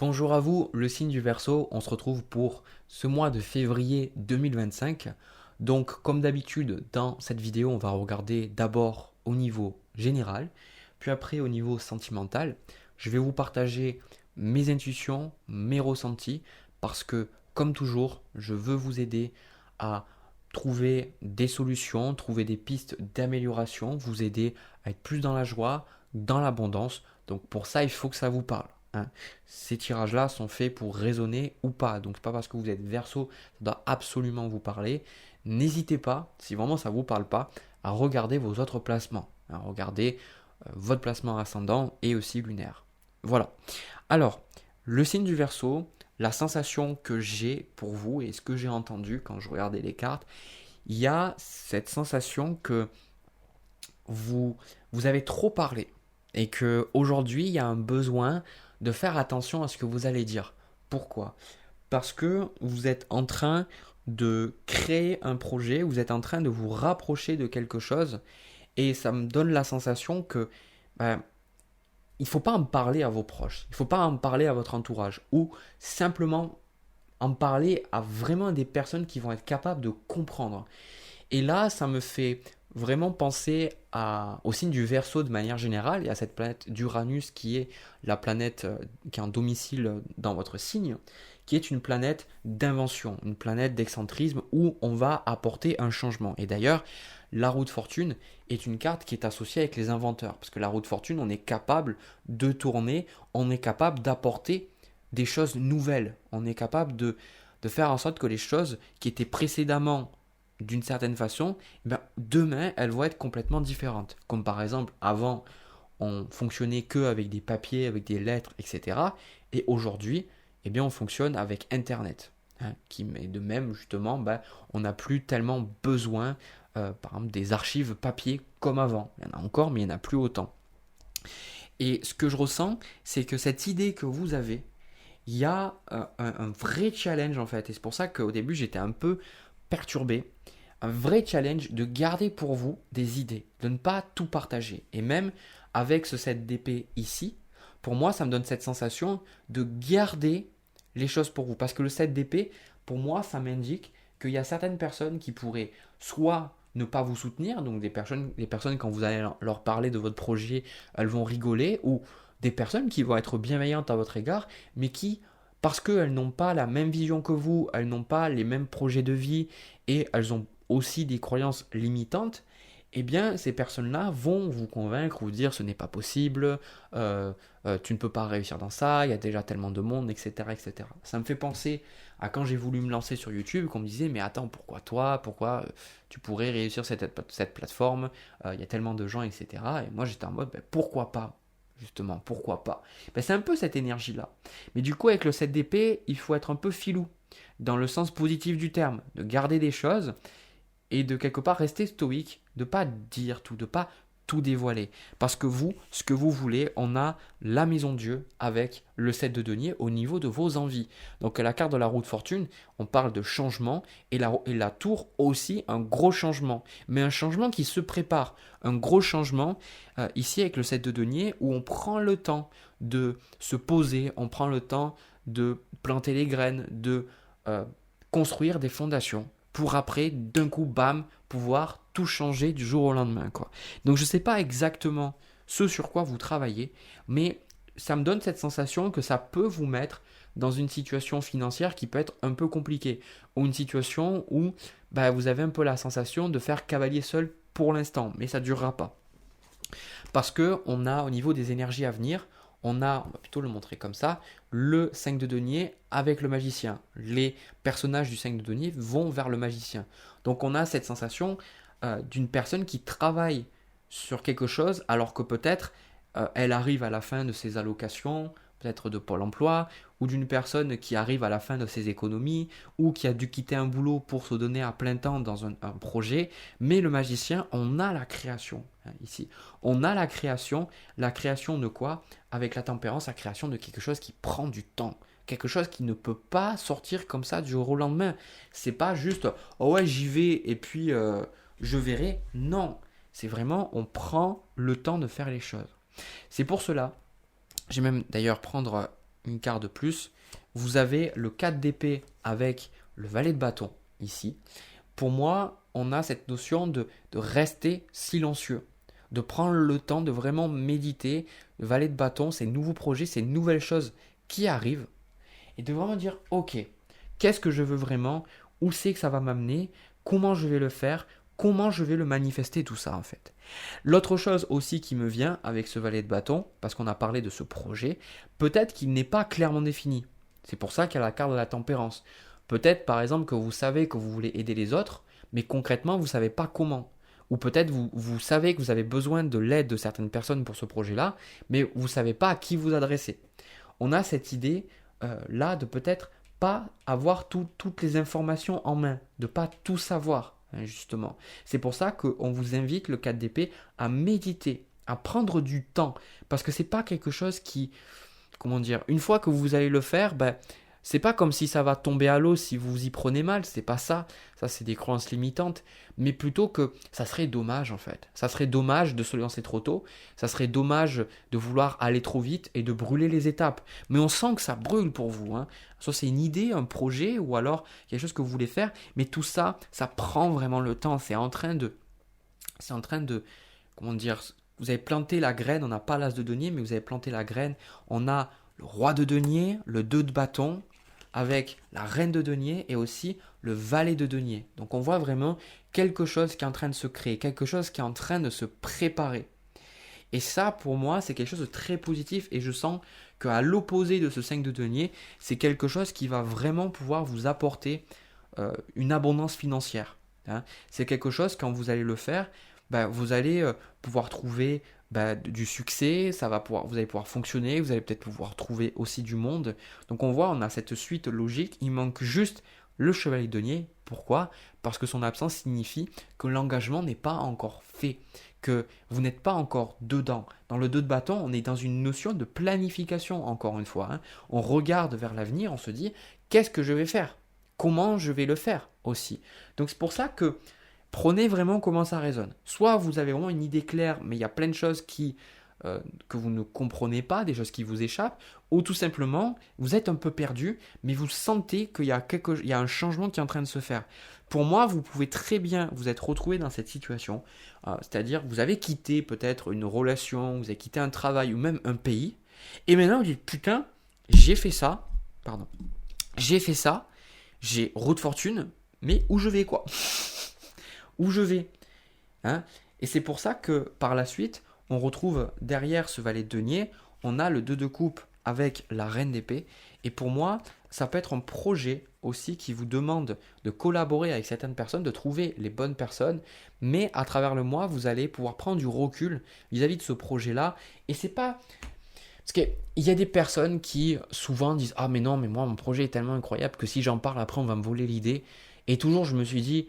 Bonjour à vous, le signe du Verseau. On se retrouve pour ce mois de février 2025. Donc, comme d'habitude, dans cette vidéo, on va regarder d'abord au niveau général, puis après au niveau sentimental. Je vais vous partager mes intuitions, mes ressentis, parce que, comme toujours, je veux vous aider à trouver des solutions, trouver des pistes d'amélioration, vous aider à être plus dans la joie, dans l'abondance. Donc, pour ça, il faut que ça vous parle, hein. Ces tirages-là sont faits pour résonner ou pas. Donc, c'est pas parce que vous êtes Verseau, ça doit absolument vous parler. N'hésitez pas, si vraiment ça ne vous parle pas, à regarder vos autres placements. À regarder votre placement ascendant et aussi lunaire. Voilà. Alors, le signe du Verseau, la sensation que j'ai pour vous et ce que j'ai entendu quand je regardais les cartes, il y a cette sensation que vous avez trop parlé et que aujourd'hui il y a un besoin de faire attention à ce que vous allez dire. Pourquoi? Parce que vous êtes en train de créer un projet, vous êtes en train de vous rapprocher de quelque chose et ça me donne la sensation que ben, il ne faut pas en parler à vos proches, il ne faut pas en parler à votre entourage ou simplement en parler à vraiment des personnes qui vont être capables de comprendre. Et là, ça me fait vraiment penser au signe du Verseau de manière générale et à cette planète d'Uranus qui est la planète qui est en domicile dans votre signe, qui est une planète d'invention, une planète d'excentrisme où on va apporter un changement. Et d'ailleurs, la roue de fortune est une carte qui est associée avec les inventeurs, parce que la roue de fortune, on est capable de tourner, on est capable d'apporter des choses nouvelles, on est capable de faire en sorte que les choses qui étaient précédemment d'une certaine façon, demain, elles vont être complètement différentes. Comme par exemple, avant, on fonctionnait que avec des papiers, avec des lettres, etc. Et aujourd'hui, on fonctionne avec Internet. Qui met de même, justement, on n'a plus tellement besoin, par exemple, des archives papier comme avant. Il y en a encore, mais il n'y en a plus autant. Et ce que je ressens, c'est que cette idée que vous avez, il y a un vrai challenge en fait. Et c'est pour ça qu'au début, j'étais un peu perturbé. Un vrai challenge de garder pour vous des idées, de ne pas tout partager. Et même avec ce 7 d'épée ici, pour moi, ça me donne cette sensation de garder les choses pour vous. Parce que le 7 d'épée, pour moi, ça m'indique qu'il y a certaines personnes qui pourraient soit ne pas vous soutenir, donc des personnes quand vous allez leur parler de votre projet, elles vont rigoler, ou des personnes qui vont être bienveillantes à votre égard, mais qui, parce qu'elles n'ont pas la même vision que vous, elles n'ont pas les mêmes projets de vie, et elles ont aussi des croyances limitantes, ces personnes-là vont vous convaincre, vous dire ce n'est pas possible, tu ne peux pas réussir dans ça, il y a déjà tellement de monde, etc., etc. Ça me fait penser à quand j'ai voulu me lancer sur YouTube, qu'on me disait mais attends, pourquoi toi, pourquoi tu pourrais réussir cette plateforme, il y a tellement de gens, etc. Et moi j'étais en mode pourquoi pas, justement, pourquoi pas. C'est un peu cette énergie-là. Mais du coup avec le 7 d'épée, il faut être un peu filou, dans le sens positif du terme, de garder des choses, et de quelque part rester stoïque, de ne pas dire tout, de ne pas tout dévoiler. Parce que vous, ce que vous voulez, on a la maison Dieu avec le 7 de denier au niveau de vos envies. Donc la carte de la roue de fortune, on parle de changement et la tour aussi un gros changement. Mais un changement qui se prépare. Un gros changement ici avec le 7 de denier où on prend le temps de se poser, on prend le temps de planter les graines, de construire des fondations pour après, d'un coup, bam, pouvoir tout changer du jour au lendemain, quoi. Donc je ne sais pas exactement ce sur quoi vous travaillez, mais ça me donne cette sensation que ça peut vous mettre dans une situation financière qui peut être un peu compliquée, ou une situation où vous avez un peu la sensation de faire cavalier seul pour l'instant, mais ça ne durera pas. Parce qu'on a au niveau des énergies à venir, on va plutôt le montrer comme ça, le 5 de denier avec le magicien. Les personnages du 5 de denier vont vers le magicien. Donc on a cette sensation d'une personne qui travaille sur quelque chose alors que peut-être elle arrive à la fin de ses allocations, peut-être de Pôle emploi, ou d'une personne qui arrive à la fin de ses économies, ou qui a dû quitter un boulot pour se donner à plein temps dans un projet. Mais le magicien, on a la création, ici. On a la création de quoi? Avec la tempérance, la création de quelque chose qui prend du temps. Quelque chose qui ne peut pas sortir comme ça du jour au lendemain. C'est pas juste, oh ouais, j'y vais et puis je verrai. Non, c'est vraiment, on prend le temps de faire les choses. C'est pour cela, j'ai même d'ailleurs prendre une carte de plus. Vous avez le 4 d'épée avec le valet de bâton ici. Pour moi, on a cette notion de rester silencieux, de prendre le temps de vraiment méditer. Le valet de bâton, ces nouveaux projets, ces nouvelles choses qui arrivent. Et de vraiment dire, ok, qu'est-ce que je veux vraiment? Où c'est que ça va m'amener? Comment je vais le faire? Comment je vais le manifester, tout ça en fait. L'autre chose aussi qui me vient avec ce valet de bâton, parce qu'on a parlé de ce projet, peut-être qu'il n'est pas clairement défini. C'est pour ça qu'il y a la carte de la tempérance. Peut-être par exemple que vous savez que vous voulez aider les autres, mais concrètement vous ne savez pas comment. Ou peut-être vous savez que vous avez besoin de l'aide de certaines personnes pour ce projet-là, mais vous ne savez pas à qui vous adresser. On a cette idée là de peut-être pas avoir toutes les informations en main, de pas tout savoir, hein, justement. C'est pour ça qu'on vous invite, le 4 d'épée, à méditer, à prendre du temps, parce que c'est pas quelque chose qui, comment dire, une fois que vous allez le faire, ben, c'est pas comme si ça va tomber à l'eau si vous y prenez mal, c'est pas ça. Ça, c'est des croyances limitantes. Mais plutôt que ça serait dommage en fait. Ça serait dommage de se lancer trop tôt. Ça serait dommage de vouloir aller trop vite et de brûler les étapes. Mais on sent que ça brûle pour vous, hein. Soit c'est une idée, un projet ou alors quelque chose que vous voulez faire. Mais tout ça, ça prend vraiment le temps. C'est en train de, comment dire, vous avez planté la graine. On n'a pas l'as de denier, mais vous avez planté la graine. On a le roi de denier, le 2 de bâton, avec la reine de denier et aussi le valet de denier. Donc on voit vraiment quelque chose qui est en train de se créer, quelque chose qui est en train de se préparer. Et ça, pour moi, c'est quelque chose de très positif et je sens qu'à l'opposé de ce 5 de denier, c'est quelque chose qui va vraiment pouvoir vous apporter une abondance financière, hein. C'est quelque chose, quand vous allez le faire, ben, vous allez pouvoir trouver du succès, vous allez pouvoir fonctionner, vous allez peut-être pouvoir trouver aussi du monde. Donc on voit, on a cette suite logique, il manque juste le chevalier de denier. Pourquoi? Parce que son absence signifie que l'engagement n'est pas encore fait, que vous n'êtes pas encore dedans. Dans le 2 de bâton, on est dans une notion de planification, encore une fois, hein. On regarde vers l'avenir, on se dit, qu'est-ce que je vais faire? Comment je vais le faire aussi? Donc c'est pour ça que prenez vraiment comment ça résonne. Soit vous avez vraiment une idée claire, mais il y a plein de choses que vous ne comprenez pas, des choses qui vous échappent, ou tout simplement, vous êtes un peu perdu, mais vous sentez qu'il y a un changement qui est en train de se faire. Pour moi, vous pouvez très bien vous être retrouvé dans cette situation, c'est-à-dire que vous avez quitté peut-être une relation, vous avez quitté un travail ou même un pays, et maintenant vous dites, putain, j'ai fait ça, j'ai roue de fortune, mais où je vais quoi? Où je vais, hein? Et c'est pour ça que par la suite, on retrouve derrière ce valet de denier, on a le 2 de coupe avec la reine d'épée. Et pour moi, ça peut être un projet aussi qui vous demande de collaborer avec certaines personnes, de trouver les bonnes personnes. Mais à travers le mois, vous allez pouvoir prendre du recul vis-à-vis de ce projet-là. Et c'est pas... Parce qu'il y a des personnes qui souvent disent « Ah mais non, mais moi mon projet est tellement incroyable que si j'en parle après on va me voler l'idée. » Et toujours je me suis dit...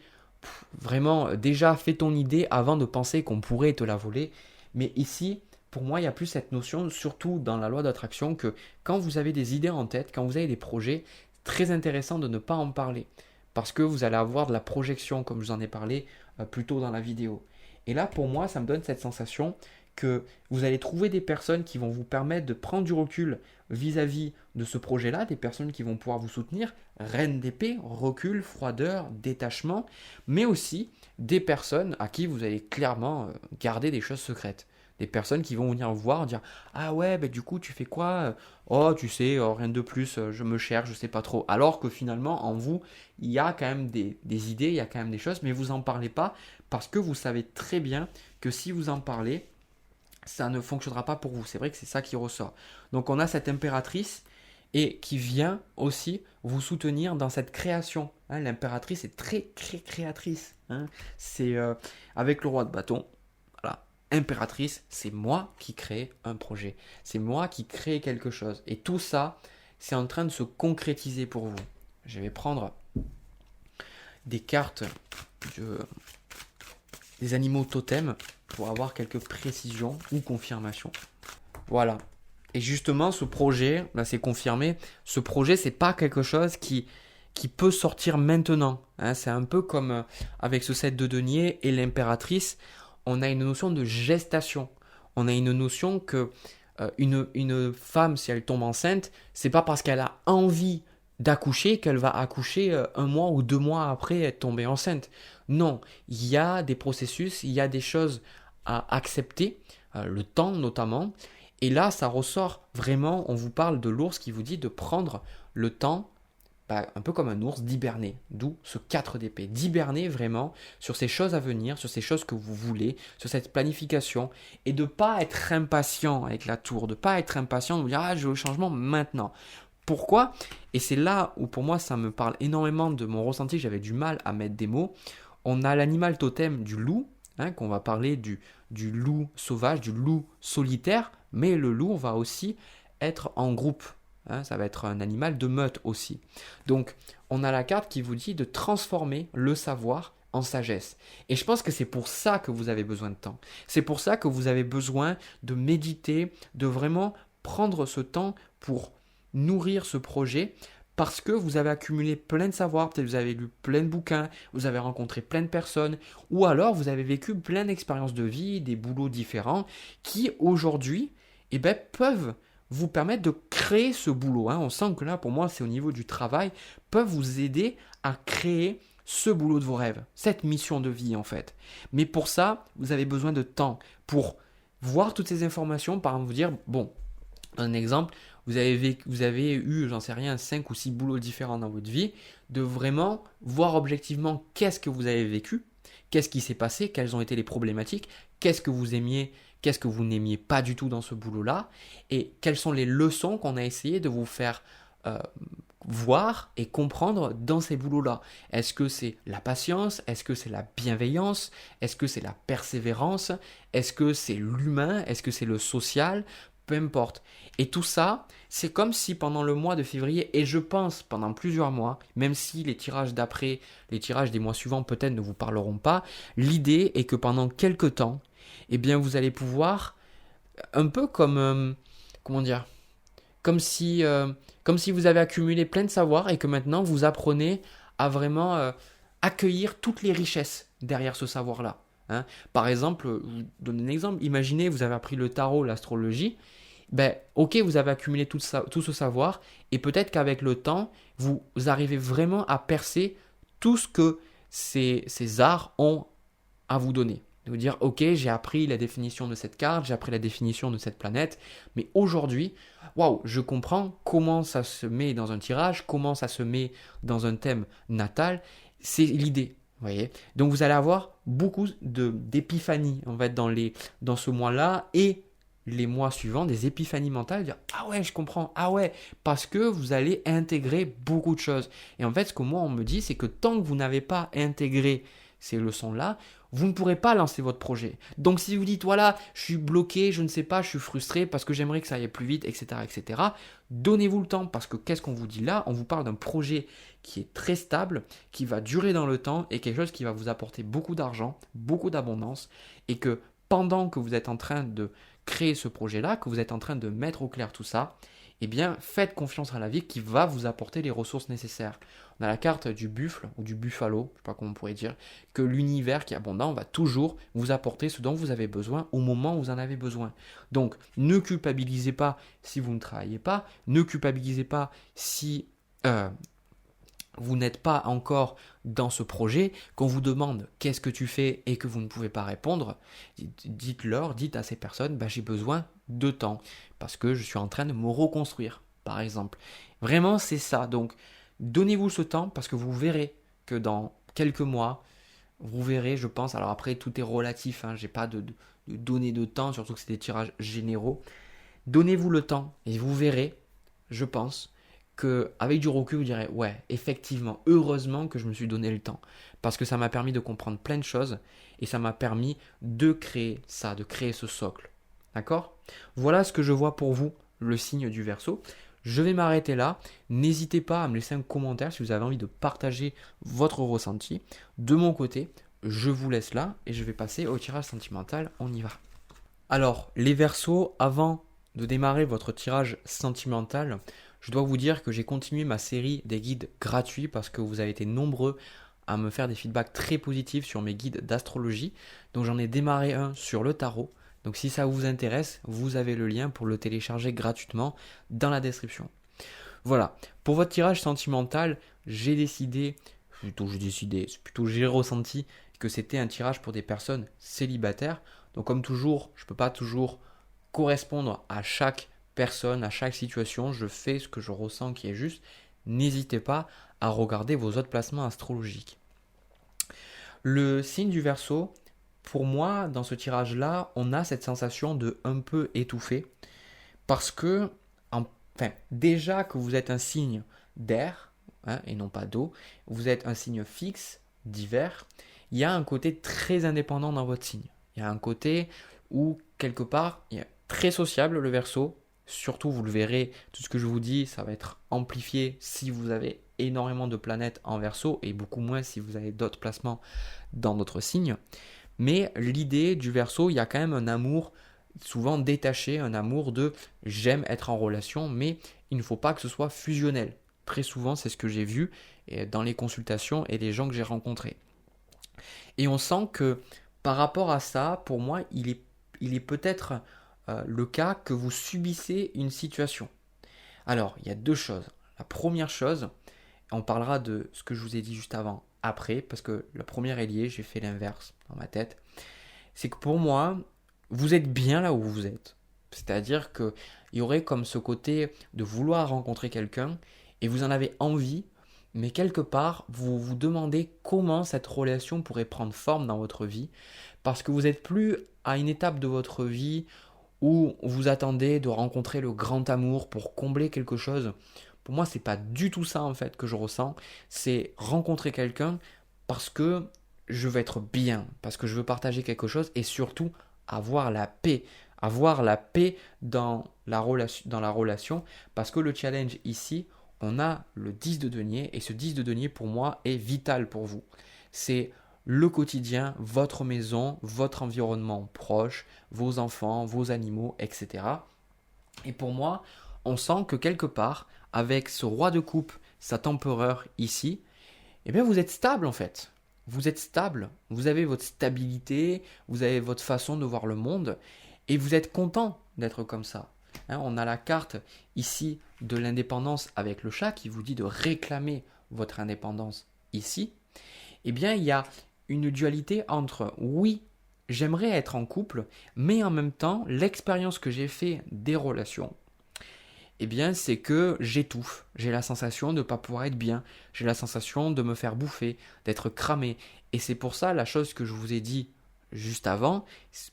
Vraiment, déjà, fais ton idée avant de penser qu'on pourrait te la voler. Mais ici, pour moi, il y a plus cette notion, surtout dans la loi d'attraction, que quand vous avez des idées en tête, quand vous avez des projets, c'est très intéressant de ne pas en parler. Parce que vous allez avoir de la projection, comme je vous en ai parlé plus tôt dans la vidéo. Et là, pour moi, ça me donne cette sensation que vous allez trouver des personnes qui vont vous permettre de prendre du recul vis-à-vis de ce projet-là, des personnes qui vont pouvoir vous soutenir, reine d'épée, recul, froideur, détachement, mais aussi des personnes à qui vous allez clairement garder des choses secrètes. Des personnes qui vont venir vous voir, dire « Ah ouais, du coup, tu fais quoi? Oh, tu sais, rien de plus, je me cherche, je sais pas trop. » Alors que finalement, en vous, il y a quand même des idées, il y a quand même des choses, mais vous n'en parlez pas parce que vous savez très bien que si vous en parlez, ça ne fonctionnera pas pour vous. C'est vrai que c'est ça qui ressort. Donc on a cette impératrice et qui vient aussi vous soutenir dans cette création, hein. L'impératrice est très créatrice, hein. C'est avec le roi de bâton. Voilà. Impératrice, c'est moi qui crée un projet. C'est moi qui crée quelque chose. Et tout ça, c'est en train de se concrétiser pour vous. Je vais prendre des cartes des animaux totems pour avoir quelques précisions ou confirmations. Voilà. Et justement, ce projet, là c'est confirmé, ce projet, c'est pas quelque chose qui peut sortir maintenant, hein. C'est un peu comme avec ce 7 de denier et l'impératrice, on a une notion de gestation. On a une notion que une femme, si elle tombe enceinte, c'est pas parce qu'elle a envie d'accoucher qu'elle va accoucher 1 mois ou 2 mois après être tombée enceinte. Non, il y a des processus, il y a des choses à accepter, le temps notamment. Et là, ça ressort vraiment, on vous parle de l'ours qui vous dit de prendre le temps, un peu comme un ours, d'hiberner. D'où ce 4 d'épée. D'hiberner vraiment sur ces choses à venir, sur ces choses que vous voulez, sur cette planification. Et de ne pas être impatient avec la tour, de ne pas être impatient de vous dire ah, je veux le changement maintenant. Pourquoi? Et c'est là où pour moi ça me parle énormément de mon ressenti, j'avais du mal à mettre des mots. On a l'animal totem du loup, qu'on va parler du loup sauvage, du loup solitaire, mais le loup va aussi être en groupe. Ça va être un animal de meute aussi. Donc, on a la carte qui vous dit de transformer le savoir en sagesse. Et je pense que c'est pour ça que vous avez besoin de temps. C'est pour ça que vous avez besoin de méditer, de vraiment prendre ce temps pour nourrir ce projet parce que vous avez accumulé plein de savoirs, peut-être vous avez lu plein de bouquins, vous avez rencontré plein de personnes, ou alors vous avez vécu plein d'expériences de vie, des boulots différents, qui aujourd'hui peuvent vous permettre de créer ce boulot. On sent que là, pour moi, c'est au niveau du travail, peuvent vous aider à créer ce boulot de vos rêves, cette mission de vie en fait. Mais pour ça, vous avez besoin de temps pour voir toutes ces informations, par exemple vous dire, bon, un exemple, vous avez eu, j'en sais rien, 5 ou 6 boulots différents dans votre vie, de vraiment voir objectivement qu'est-ce que vous avez vécu, qu'est-ce qui s'est passé, quelles ont été les problématiques, qu'est-ce que vous aimiez, qu'est-ce que vous n'aimiez pas du tout dans ce boulot-là, et quelles sont les leçons qu'on a essayé de vous faire voir et comprendre dans ces boulots-là. Est-ce que c'est la patience? Est-ce que c'est la bienveillance? Est-ce que c'est la persévérance? Est-ce que c'est l'humain? Est-ce que c'est le social? Peu importe. Et tout ça, c'est comme si pendant le mois de février, et je pense pendant plusieurs mois, même si les tirages d'après, les tirages des mois suivants peut-être ne vous parleront pas, l'idée est que pendant quelques temps, vous allez pouvoir, un peu comme, comment dire, comme si vous avez accumulé plein de savoirs et que maintenant vous apprenez à vraiment accueillir toutes les richesses derrière ce savoir-là. Par exemple, je vous donne un exemple, imaginez vous avez appris le tarot, l'astrologie, ok, vous avez accumulé tout ce savoir et peut-être qu'avec le temps, vous arrivez vraiment à percer tout ce que ces arts ont à vous donner. De vous dire, ok, j'ai appris la définition de cette carte, j'ai appris la définition de cette planète, mais aujourd'hui, waouh, je comprends comment ça se met dans un tirage, comment ça se met dans un thème natal, c'est l'idée. Voyez. Donc vous allez avoir beaucoup d'épiphanies en fait, dans ce mois-là et les mois suivants, des épiphanies mentales, dire ah ouais, je comprends, ah ouais, parce que vous allez intégrer beaucoup de choses. Et en fait, ce que moi on me dit, c'est que tant que vous n'avez pas intégré ces leçons-là, vous ne pourrez pas lancer votre projet. Donc si vous dites voilà, je suis bloqué, je ne sais pas, je suis frustré parce que j'aimerais que ça aille plus vite, etc., etc., donnez-vous le temps parce que qu'est-ce qu'on vous dit là? On vous parle d'un projet qui est très stable, qui va durer dans le temps et quelque chose qui va vous apporter beaucoup d'argent, beaucoup d'abondance et que pendant que vous êtes en train de créer ce projet-là, que vous êtes en train de mettre au clair tout ça, faites confiance à la vie qui va vous apporter les ressources nécessaires. On a la carte du buffle ou du buffalo, je ne sais pas comment on pourrait dire, que l'univers qui est abondant va toujours vous apporter ce dont vous avez besoin au moment où vous en avez besoin. Donc, ne culpabilisez pas si vous ne travaillez pas, ne culpabilisez pas si vous n'êtes pas encore dans ce projet, qu'on vous demande qu'est-ce que tu fais et que vous ne pouvez pas répondre, dites à ces personnes, j'ai besoin de temps parce que je suis en train de me reconstruire, par exemple. Vraiment, c'est ça. Donc, donnez-vous ce temps parce que vous verrez que dans quelques mois, vous verrez, je pense, alors après, tout est relatif, je n'ai pas de données de temps, surtout que c'est des tirages généraux. Donnez-vous le temps et vous verrez, je pense, qu'avec du recul, vous direz, ouais, effectivement, heureusement que je me suis donné le temps. Parce que ça m'a permis de comprendre plein de choses et ça m'a permis de créer ça, de créer ce socle. D'accord? Voilà ce que je vois pour vous, le signe du Verseau. Je vais m'arrêter là. N'hésitez pas à me laisser un commentaire si vous avez envie de partager votre ressenti. De mon côté, je vous laisse là et je vais passer au tirage sentimental. On y va. Alors, les Verseaux, avant de démarrer votre tirage sentimental, je dois vous dire que j'ai continué ma série des guides gratuits parce que vous avez été nombreux à me faire des feedbacks très positifs sur mes guides d'astrologie. Donc j'en ai démarré un sur le tarot, Donc si ça vous intéresse, vous avez le lien pour le télécharger gratuitement dans la description. Voilà, pour votre tirage sentimental, c'est plutôt j'ai ressenti que c'était un tirage pour des personnes célibataires. Donc comme toujours, je ne peux pas toujours correspondre à chaque personne, à chaque situation. Je fais ce que je ressens qui est juste. N'hésitez pas à regarder vos autres placements astrologiques. Le signe du Verseau, pour moi, dans ce tirage-là, on a cette sensation de un peu étouffé parce que, déjà que vous êtes un signe d'air, et non pas d'eau, vous êtes un signe fixe d'hiver, il y a un côté très indépendant dans votre signe. Il y a un côté où, quelque part, il est très sociable le Verseau. Surtout, vous le verrez, tout ce que je vous dis, ça va être amplifié si vous avez énormément de planètes en Verseau et beaucoup moins si vous avez d'autres placements dans d'autres signes. Mais l'idée du Verseau, il y a quand même un amour souvent détaché, un amour de j'aime être en relation, mais il ne faut pas que ce soit fusionnel. Très souvent, c'est ce que j'ai vu dans les consultations et les gens que j'ai rencontrés. Et on sent que par rapport à ça, pour moi, il est peut-être le cas que vous subissez une situation. Alors, il y a deux choses. La première chose, on parlera de ce que je vous ai dit juste avant, après, parce que la première est liée, j'ai fait l'inverse dans ma tête. C'est que pour moi, vous êtes bien là où vous êtes. C'est-à-dire qu'il y aurait comme ce côté de vouloir rencontrer quelqu'un et vous en avez envie, mais quelque part, vous vous demandez comment cette relation pourrait prendre forme dans votre vie parce que vous n'êtes plus à une étape de votre vie où vous attendez de rencontrer le grand amour pour combler quelque chose. Pour moi, c'est pas du tout ça en fait que je ressens. C'est rencontrer quelqu'un parce que je veux être bien, parce que je veux partager quelque chose et surtout avoir la paix. Avoir la paix dans la relation parce que le challenge ici, on a le 10 de denier et ce 10 de denier pour moi est vital pour vous. C'est le quotidien, votre maison, votre environnement proche, vos enfants, vos animaux, etc. Et pour moi, on sent que quelque part, avec ce roi de coupe, cet empereur ici, eh bien vous êtes stable en fait. Vous êtes stable, vous avez votre stabilité, vous avez votre façon de voir le monde, et vous êtes content d'être comme ça. On a la carte ici de l'indépendance avec le chat qui vous dit de réclamer votre indépendance ici. Eh bien, il y a une dualité entre oui, j'aimerais être en couple, mais en même temps, l'expérience que j'ai fait des relations, eh bien, c'est que j'étouffe. J'ai la sensation de ne pas pouvoir être bien. J'ai la sensation de me faire bouffer, d'être cramé. Et c'est pour ça, la chose que je vous ai dit juste avant,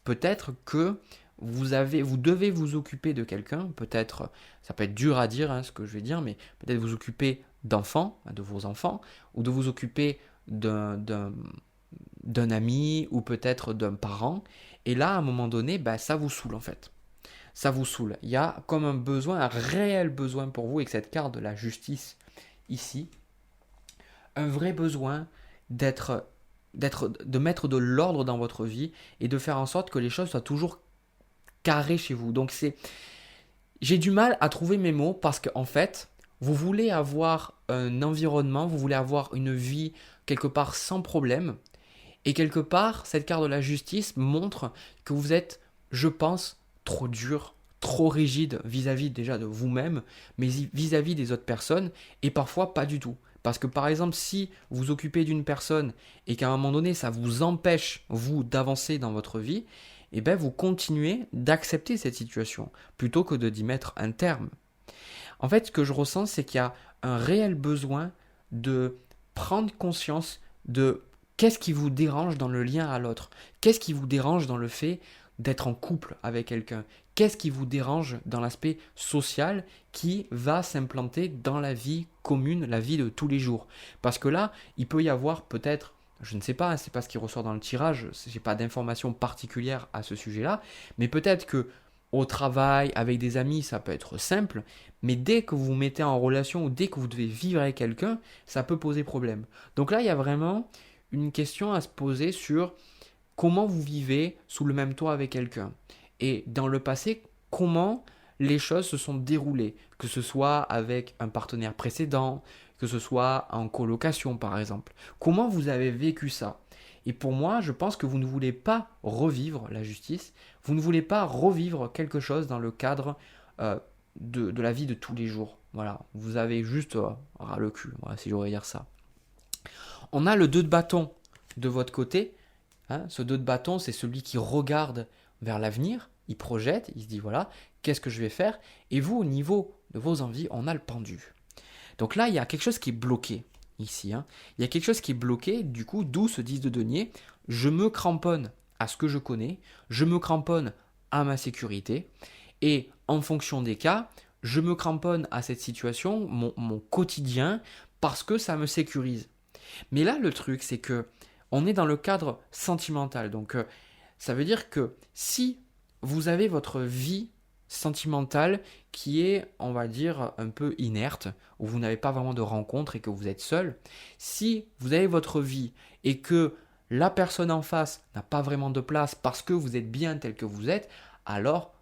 peut-être que vous devez vous occuper de quelqu'un. Peut-être, ça peut être dur à dire ce que je vais dire, mais peut-être vous occuper d'enfants, de vos enfants, ou de vous occuper d'un ami, ou peut-être d'un parent. Et là, à un moment donné, ça vous saoule en fait. Ça vous saoule. Il y a comme un besoin, un réel besoin pour vous, avec cette carte de la justice ici, un vrai besoin de mettre de l'ordre dans votre vie et de faire en sorte que les choses soient toujours carrées chez vous. Donc j'ai du mal à trouver mes mots parce qu'en fait, vous voulez avoir un environnement, vous voulez avoir une vie quelque part sans problème. Et quelque part, cette carte de la justice montre que vous êtes, je pense, trop dur, trop rigide vis-à-vis déjà de vous-même, mais vis-à-vis des autres personnes, et parfois pas du tout. Parce que par exemple, si vous vous occupez d'une personne et qu'à un moment donné, ça vous empêche, vous, d'avancer dans votre vie, eh bien, vous continuez d'accepter cette situation, plutôt que d'y mettre un terme. En fait, ce que je ressens, c'est qu'il y a un réel besoin de prendre conscience de qu'est-ce qui vous dérange dans le lien à l'autre. Qu'est-ce qui vous dérange dans le fait d'être en couple avec quelqu'un? Qu'est-ce qui vous dérange dans l'aspect social qui va s'implanter dans la vie commune, la vie de tous les jours? Parce que là, il peut y avoir peut-être, je ne sais pas, c'est pas ce qui ressort dans le tirage, j'ai pas d'informations particulières à ce sujet-là, mais peut-être que au travail, avec des amis, ça peut être simple, mais dès que vous vous mettez en relation ou dès que vous devez vivre avec quelqu'un, ça peut poser problème. Donc là, il y a vraiment une question à se poser sur comment vous vivez sous le même toit avec quelqu'un. Et dans le passé, comment les choses se sont déroulées, que ce soit avec un partenaire précédent, que ce soit en colocation par exemple. Comment vous avez vécu ça? Et pour moi, je pense que vous ne voulez pas revivre la justice, vous ne voulez pas revivre quelque chose dans le cadre euh, de la vie de tous les jours. Voilà, vous avez juste ras le cul, voilà, si j'aurais dire ça. On a le 2 de bâton de votre côté. Hein, ce 2 de bâton, c'est celui qui regarde vers l'avenir, il projette, il se dit voilà, qu'est-ce que je vais faire? Et vous, au niveau de vos envies, on a le pendu. Donc là, il y a quelque chose qui est bloqué ici. Hein. Il y a quelque chose qui est bloqué, du coup, d'où ce 10 de denier. Je me cramponne à ce que je connais, je me cramponne à ma sécurité, et en fonction des cas, je me cramponne à cette situation, mon quotidien, parce que ça me sécurise. Mais là, le truc, c'est que on est dans le cadre sentimental. Donc, ça veut dire que si vous avez votre vie sentimentale qui est, on va dire, un peu inerte, où vous n'avez pas vraiment de rencontres et que vous êtes seul, si vous avez votre vie et que la personne en face n'a pas vraiment de place parce que vous êtes bien tel que vous êtes, alors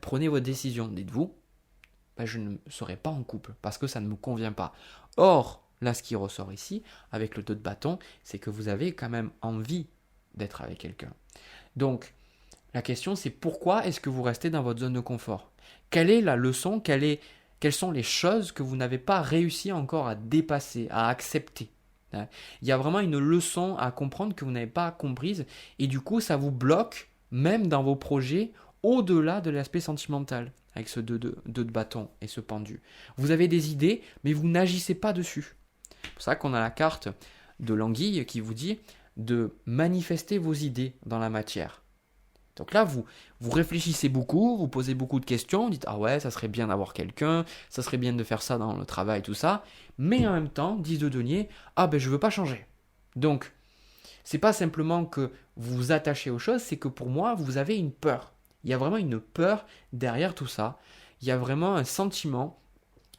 prenez votre décision. Dites-vous, ben, je ne serai pas en couple parce que ça ne me convient pas. Or, là, ce qui ressort ici, avec le 2 de bâton, c'est que vous avez quand même envie d'être avec quelqu'un. Donc, la question, c'est pourquoi est-ce que vous restez dans votre zone de confort? Quelle est la leçon? Quelles sont les choses que vous n'avez pas réussi encore à dépasser, à accepter? Il y a vraiment une leçon à comprendre que vous n'avez pas comprise et du coup, ça vous bloque même dans vos projets au-delà de l'aspect sentimental avec ce 2 de bâton et ce pendu. Vous avez des idées, mais vous n'agissez pas dessus. C'est pour ça qu'on a la carte de l'anguille qui vous dit de manifester vos idées dans la matière. Donc là, vous réfléchissez beaucoup, vous posez beaucoup de questions, vous dites ah ouais, ça serait bien d'avoir quelqu'un, ça serait bien de faire ça dans le travail, tout ça. Mais en même temps, 10 de denier, ah ben je veux pas changer. Donc, c'est pas simplement que vous vous attachez aux choses, c'est que pour moi, vous avez une peur. Il y a vraiment une peur derrière tout ça. Il y a vraiment un sentiment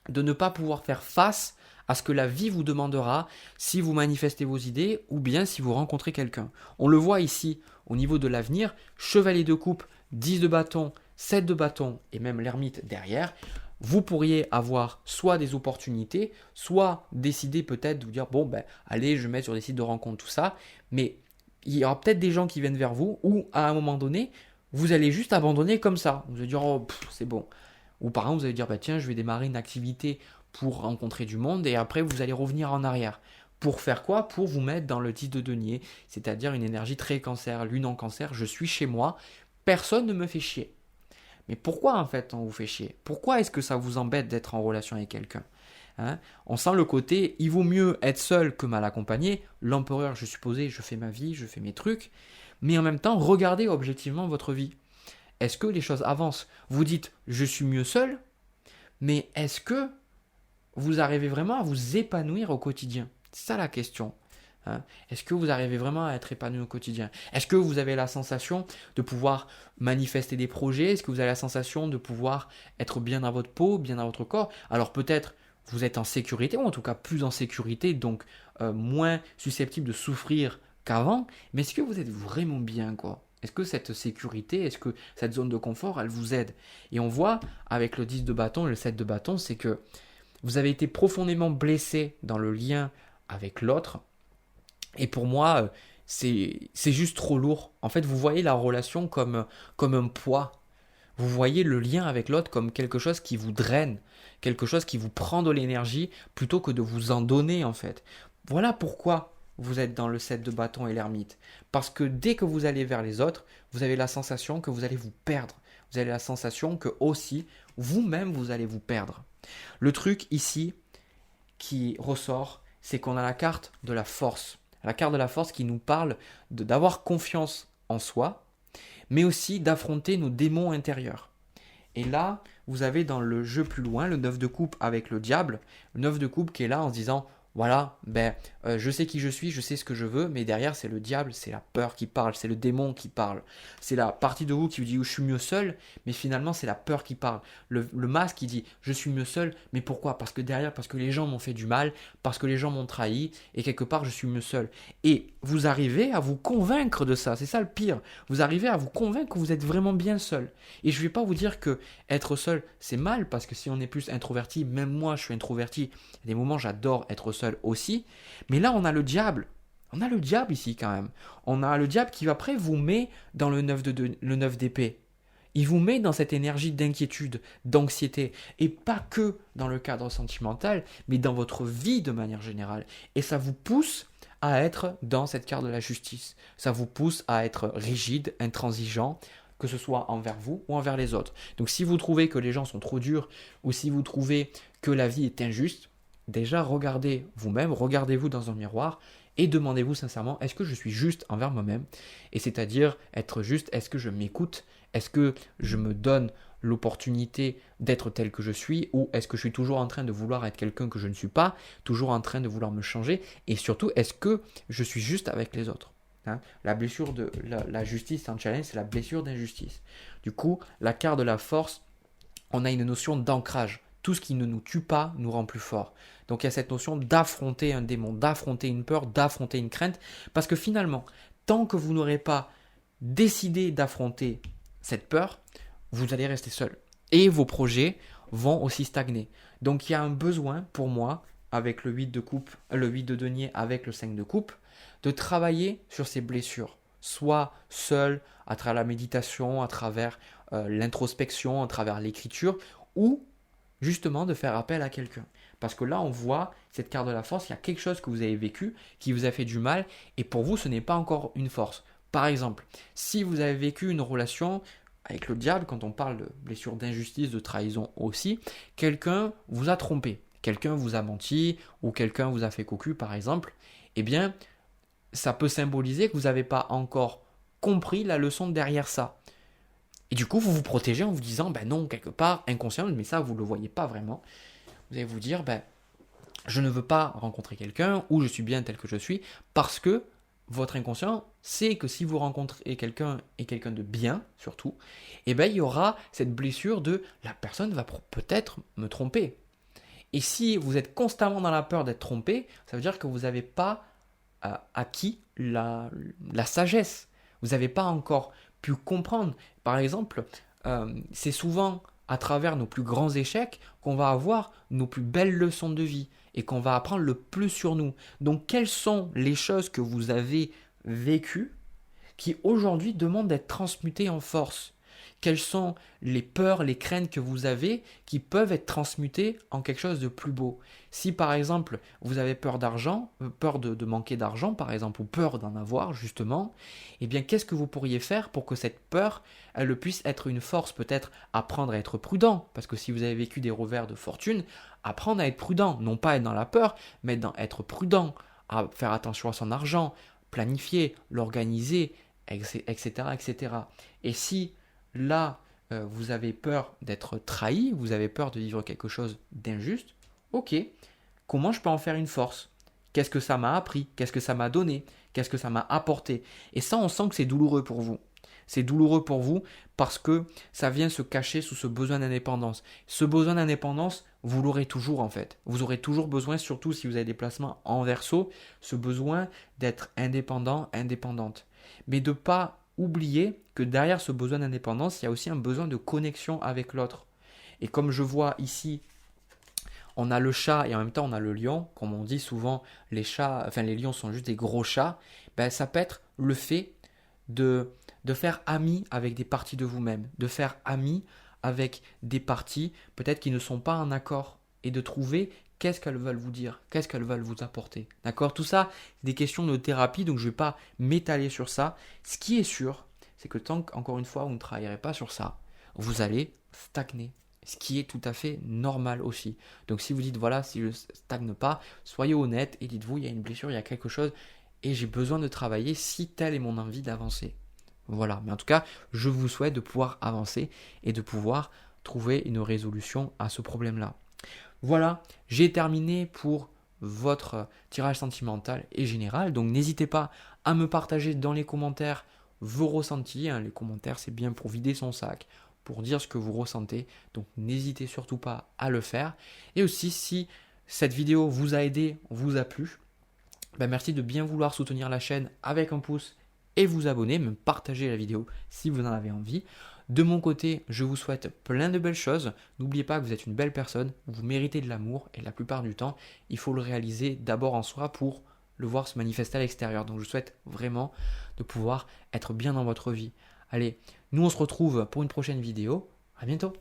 de ne pas pouvoir faire face à ce que la vie vous demandera si vous manifestez vos idées ou bien si vous rencontrez quelqu'un. On le voit ici au niveau de l'avenir, chevalier de coupe, 10 de bâton, 7 de bâton et même l'ermite derrière. Vous pourriez avoir soit des opportunités, soit décider peut-être de vous dire bon ben allez je vais mettre sur des sites de rencontres tout ça, mais il y aura peut-être des gens qui viennent vers vous ou à un moment donné vous allez juste abandonner comme ça. Vous allez dire oh c'est bon. Ou par exemple vous allez dire bah tiens je vais démarrer une activité pour rencontrer du monde et après vous allez revenir en arrière. Pour faire quoi? Pour vous mettre dans le 10 de denier, c'est-à-dire une énergie très cancer, lune en cancer, je suis chez moi, personne ne me fait chier. Mais pourquoi en fait on vous fait chier? Pourquoi est-ce que ça vous embête d'être en relation avec quelqu'un? Hein? On sent le côté, il vaut mieux être seul que mal accompagné. L'empereur, je suis posé, je fais ma vie, je fais mes trucs. Mais en même temps, regardez objectivement votre vie. Est-ce que les choses avancent? Vous dites, je suis mieux seul, mais est-ce que vous arrivez vraiment à vous épanouir au quotidien? C'est ça la question. Hein? Est-ce que vous arrivez vraiment à être épanoui au quotidien? Est-ce que vous avez la sensation de pouvoir manifester des projets? Est-ce que vous avez la sensation de pouvoir être bien dans votre peau, bien dans votre corps? Alors peut-être vous êtes en sécurité, ou en tout cas plus en sécurité, donc moins susceptible de souffrir qu'avant, mais est-ce que vous êtes vraiment bien quoi? Est-ce que cette sécurité, est-ce que cette zone de confort, elle vous aide? Et on voit avec le 10 de bâton et le 7 de bâton, c'est que vous avez été profondément blessé dans le lien avec l'autre. Et pour moi, c'est juste trop lourd. En fait, vous voyez la relation comme un poids. Vous voyez le lien avec l'autre comme quelque chose qui vous draine, quelque chose qui vous prend de l'énergie plutôt que de vous en donner en fait. Voilà pourquoi vous êtes dans le 7 de bâton et l'ermite. Parce que dès que vous allez vers les autres, vous avez la sensation que vous allez vous perdre. Vous avez la sensation que aussi, vous-même, vous allez vous perdre. Le truc ici qui ressort, c'est qu'on a la carte de la force. La carte de la force qui nous parle d'avoir confiance en soi, mais aussi d'affronter nos démons intérieurs. Et là, vous avez dans le jeu plus loin le 9 de coupe avec le diable, le 9 de coupe qui est là en se disant voilà, je sais qui je suis, je sais ce que je veux, mais derrière c'est le diable, c'est la peur qui parle, c'est le démon qui parle. C'est la partie de vous qui vous dit je suis mieux seul, mais finalement c'est la peur qui parle. Le masque qui dit je suis mieux seul, mais pourquoi? Parce que derrière, parce que les gens m'ont fait du mal, parce que les gens m'ont trahi, et quelque part je suis mieux seul. Et vous arrivez à vous convaincre de ça, c'est ça le pire. Vous arrivez à vous convaincre que vous êtes vraiment bien seul. Et je ne vais pas vous dire que être seul c'est mal, parce que si on est plus introverti, même moi je suis introverti, il y a des moments j'adore être seul aussi, mais là on a le diable On a le diable ici quand même. On a le diable qui après vous met dans le 9 d'épée. Il vous met dans cette énergie d'inquiétude, d'anxiété, et pas que dans le cadre sentimental, mais dans votre vie de manière générale. Et ça vous pousse à être dans cette carte de la justice. Ça vous pousse à être rigide, intransigeant, que ce soit envers vous ou envers les autres. Donc si vous trouvez que les gens sont trop durs, ou si vous trouvez que la vie est injuste, déjà regardez vous-même, regardez-vous dans un miroir, et demandez-vous sincèrement, est-ce que je suis juste envers moi-même? Et c'est-à-dire être juste, est-ce que je m'écoute? Est-ce que je me donne l'opportunité d'être tel que je suis? Ou est-ce que je suis toujours en train de vouloir être quelqu'un que je ne suis pas? Toujours en train de vouloir me changer? Et surtout, est-ce que je suis juste avec les autres? La blessure de la justice en challenge, c'est la blessure d'injustice. Du coup, la carte de la force, on a une notion d'ancrage. Tout ce qui ne nous tue pas nous rend plus forts. Donc il y a cette notion d'affronter un démon, d'affronter une peur, d'affronter une crainte. Parce que finalement, tant que vous n'aurez pas décidé d'affronter cette peur, vous allez rester seul. Et vos projets vont aussi stagner. Donc il y a un besoin pour moi, avec le 8 de coupe, le 8 de denier avec le 5 de coupe, de travailler sur ces blessures. Soit seul, à travers la méditation, à travers l'introspection, à travers l'écriture, ou justement de faire appel à quelqu'un. Parce que là, on voit cette carte de la force, il y a quelque chose que vous avez vécu qui vous a fait du mal, et pour vous, ce n'est pas encore une force. Par exemple, si vous avez vécu une relation avec le diable, quand on parle de blessure d'injustice, de trahison aussi, quelqu'un vous a trompé, quelqu'un vous a menti, ou quelqu'un vous a fait cocu par exemple, eh bien, ça peut symboliser que vous n'avez pas encore compris la leçon derrière ça. Et du coup, vous vous protégez en vous disant, ben non, quelque part, inconscient, mais ça, vous ne le voyez pas vraiment. Vous allez vous dire, ben, je ne veux pas rencontrer quelqu'un, ou je suis bien tel que je suis, parce que votre inconscient sait que si vous rencontrez quelqu'un et quelqu'un de bien, surtout, eh ben, il y aura cette blessure de la personne va peut-être me tromper. Et si vous êtes constamment dans la peur d'être trompé, ça veut dire que vous n'avez pas acquis la sagesse. Vous n'avez pas encore pu comprendre. Par exemple, c'est souvent à travers nos plus grands échecs qu'on va avoir nos plus belles leçons de vie et qu'on va apprendre le plus sur nous. Donc, quelles sont les choses que vous avez vécues qui aujourd'hui demandent d'être transmutées en force? Quelles sont les peurs, les craintes que vous avez qui peuvent être transmutées en quelque chose de plus beau? Si par exemple vous avez peur d'argent, peur de manquer d'argent par exemple, ou peur d'en avoir justement, eh bien qu'est-ce que vous pourriez faire pour que cette peur, elle puisse être une force? Peut-être apprendre à être prudent, parce que si vous avez vécu des revers de fortune, apprendre à être prudent, non pas être dans la peur, mais être prudent, à faire attention à son argent, planifier, l'organiser, etc., etc. Et si là, vous avez peur d'être trahi, vous avez peur de vivre quelque chose d'injuste, ok, comment je peux en faire une force? Qu'est-ce que ça m'a appris? Qu'est-ce que ça m'a donné? Qu'est-ce que ça m'a apporté? Et ça, on sent que c'est douloureux pour vous. C'est douloureux pour vous parce que ça vient se cacher sous ce besoin d'indépendance. Ce besoin d'indépendance, vous l'aurez toujours en fait. Vous aurez toujours besoin, surtout si vous avez des placements en verso, ce besoin d'être indépendant, indépendante. Mais de ne pas oublier que derrière ce besoin d'indépendance, il y a aussi un besoin de connexion avec l'autre. Et comme je vois ici, on a le chat et en même temps on a le lion. Comme on dit souvent, les lions sont juste des gros chats. Ben, ça peut être le fait de faire ami avec des parties de vous-même, de faire ami avec des parties peut-être qui ne sont pas en accord et de trouver qu'est-ce qu'elles veulent vous dire, qu'est-ce qu'elles veulent vous apporter. D'accord? Tout ça, c'est des questions de thérapie, donc je ne vais pas m'étaler sur ça. Ce qui est sûr, c'est que tant qu'encore une fois, vous ne travaillerez pas sur ça, vous allez stagner. Ce qui est tout à fait normal aussi. Donc si vous dites, voilà, si je ne stagne pas, soyez honnête et dites-vous, il y a une blessure, il y a quelque chose, et j'ai besoin de travailler si telle est mon envie d'avancer. Voilà, mais en tout cas, je vous souhaite de pouvoir avancer et de pouvoir trouver une résolution à ce problème-là. Voilà, j'ai terminé pour votre tirage sentimental et général. Donc n'hésitez pas à me partager dans les commentaires vos ressentis. Les commentaires, c'est bien pour vider son sac, pour dire ce que vous ressentez. Donc n'hésitez surtout pas à le faire. Et aussi, si cette vidéo vous a aidé, vous a plu, merci de bien vouloir soutenir la chaîne avec un pouce et vous abonner, même partager la vidéo si vous en avez envie. De mon côté, je vous souhaite plein de belles choses. N'oubliez pas que vous êtes une belle personne, vous méritez de l'amour et la plupart du temps, il faut le réaliser d'abord en soi pour le voir se manifester à l'extérieur. Donc je vous souhaite vraiment de pouvoir être bien dans votre vie. Allez, nous on se retrouve pour une prochaine vidéo. À bientôt.